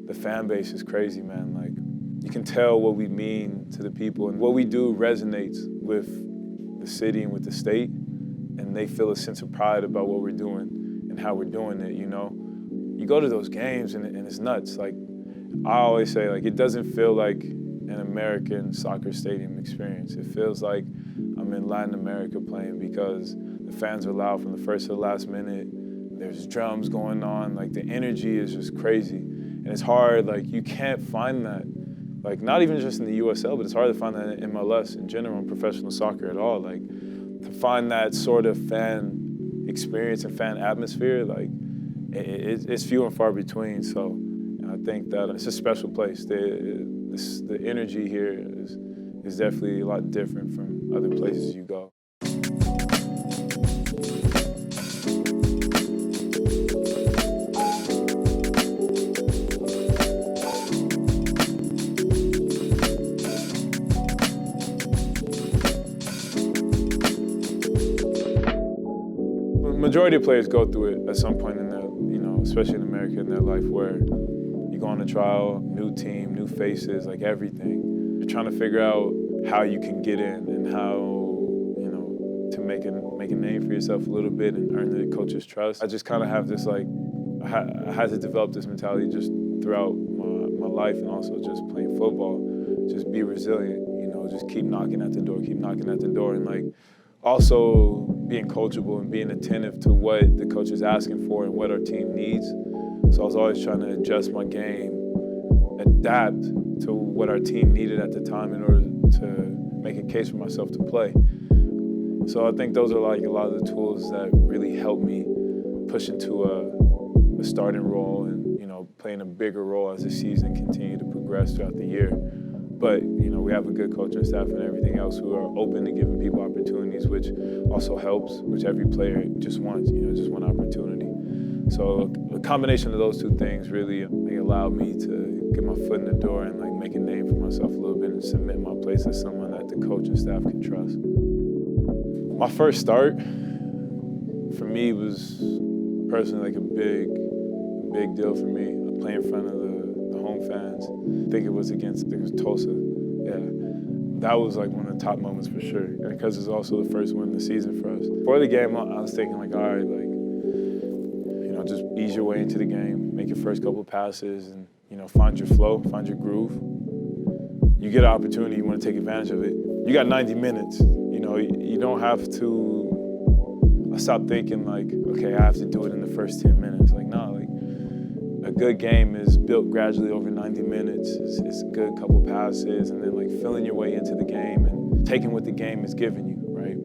the fan base is crazy, man. Like, you can tell what we mean to the people, and what we do resonates with the city and with the state, and they feel a sense of pride about what we're doing and how we're doing it, you know? You go to those games and it's nuts. Like, I always say, like, it doesn't feel like an American soccer stadium experience. It feels like I'm in Latin America playing, because the fans are loud from the first to the last minute. There's drums going on. Like, the energy is just crazy. And it's hard, like, you can't find that. Like, not even just in the USL, but it's hard to find that in MLS in general, in professional soccer at all. Like, to find that sort of fan experience and fan atmosphere, like, it's few and far between. So I think that it's a special place. The energy here is definitely a lot different from other places you go. Majority of players go through it at some point in their, you know, especially in America, in their life, where you go on a trial, new team, new faces, like everything. You're trying to figure out how you can get in and how, you know, to make a name for yourself a little bit and earn the coach's trust. I just kind of have this, like, I had to develop this mentality just throughout my life, and also just playing football. Just be resilient, you know, just keep knocking at the door, and, like, also being coachable and being attentive to what the coach is asking for and what our team needs. So I was always trying to adjust my game, adapt to what our team needed at the time in order to make a case for myself to play. So I think those are, like, a lot of the tools that really helped me push into a starting role and, you know, playing a bigger role as the season continued to progress throughout the year. But, you know, we have a good coaching staff and everything else who are open to giving people opportunities, which also helps, which every player just wants, you know, just one opportunity. So a combination of those two things really, like, allowed me to get my foot in the door and, like, make a name for myself a little bit and cement my place as someone that the coaching staff can trust. My first start, for me, was personally, like, a big deal for me. Playing in front of the home fans. I think it was Tulsa. Yeah, that was, like, one of the top moments for sure, because it's also the first win of the season for us. Before the game, I was thinking, like, all right, like, you know, just ease your way into the game, make your first couple passes, and, you know, find your flow, find your groove. You get an opportunity, you want to take advantage of it. You got 90 minutes. You know, you don't have to. I stopped thinking, like, okay, I have to do it in the first 10 minutes. Like, no, like, a good game is built gradually over 90 minutes. It's a good couple passes, and then, like, filling your way into the game and taking what the game is giving you, right?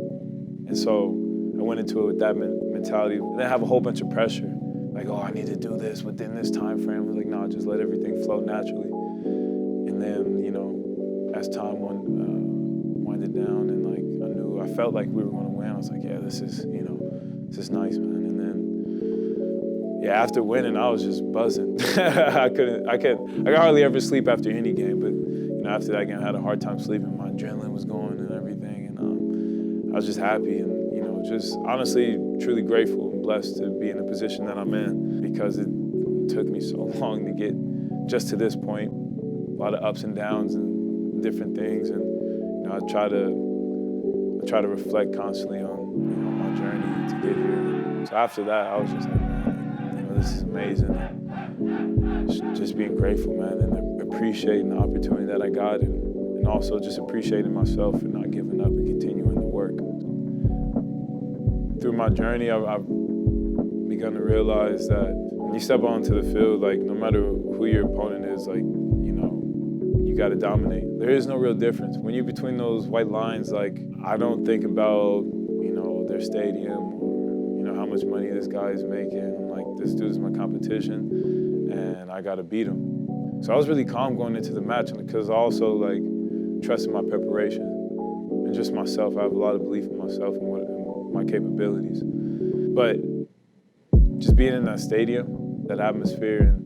And so I went into it with that mentality. And then I have a whole bunch of pressure. Like, oh, I need to do this within this time frame. I was like, no, just let everything flow naturally. And then, you know, as time winded down, and, like, I felt like we were going to win. I was like, yeah, this is nice, man. And then, yeah, after winning, I was just buzzing. I could hardly ever sleep after any game, but, you know, after that game, I had a hard time sleeping. My adrenaline was going and everything, and I was just happy and, you know, just honestly, truly grateful and blessed to be in the position that I'm in, because it took me so long to get just to this point. A lot of ups and downs and different things, and, you know, I try to reflect constantly on, you know, my journey to get here. So after that, I was just like, man, you know, this is amazing. Just being grateful, man, and appreciating the opportunity that I got, and also just appreciating myself for not giving up and continuing to work. Through my journey, I've begun to realize that when you step onto the field, like, no matter who your opponent is, like, you know, you got to dominate. There is no real difference. When you're between those white lines, like, I don't think about, you know, their stadium or, you know, how much money this guy is making. I'm like, this dude is my competition, and I got to beat him. So I was really calm going into the match, because I also, like, trusted my preparation and just myself. I have a lot of belief in myself and my capabilities. But just being in that stadium, that atmosphere, and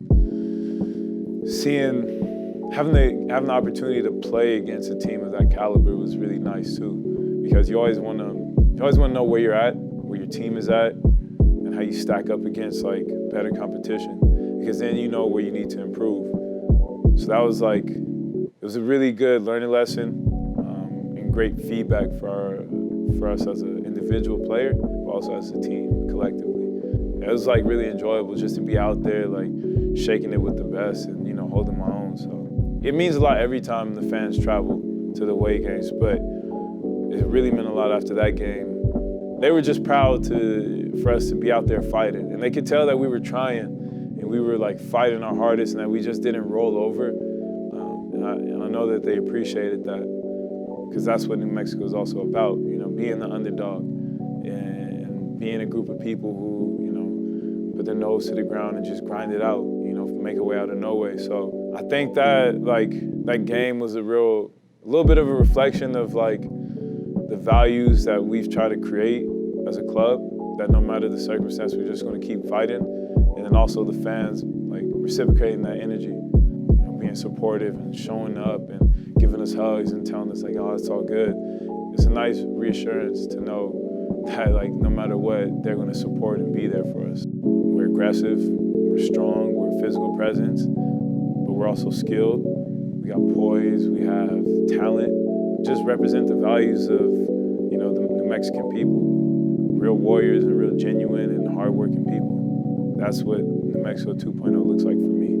having the opportunity to play against a team of that caliber was really nice too, because you always want to know where you're at, where your team is at, and how you stack up against, like, better competition, because then you know where you need to improve. that was like, it was a really good learning lesson and great feedback for us as an individual player, but also as a team collectively. It was like really enjoyable just to be out there like shaking it with the best and, you know, holding my own. So it means a lot every time the fans travel to the away games, but it really meant a lot after that game. They were just proud for us to be out there fighting, and they could tell that we were trying and we were like fighting our hardest and that we just didn't roll over. And I know that they appreciated that, because that's what New Mexico is also about, you know, being the underdog and being a group of people who, you know, put their nose to the ground and just grind it out, you know, make a way out of no way. So I think that like that game was a little bit of a reflection of like the values that we've tried to create as a club, that no matter the circumstance, we're just going to keep fighting. And then also the fans like reciprocating that energy, being supportive and showing up and giving us hugs and telling us like, oh, it's all good. It's a nice reassurance to know that like no matter what, they're going to support and be there for us. We're aggressive, we're strong, we're a physical presence, but we're also skilled. We got poise, we have talent. Just represent the values of, you know, the New Mexican people. Real warriors and real genuine and hardworking people. That's what New Mexico 2.0 looks like for me.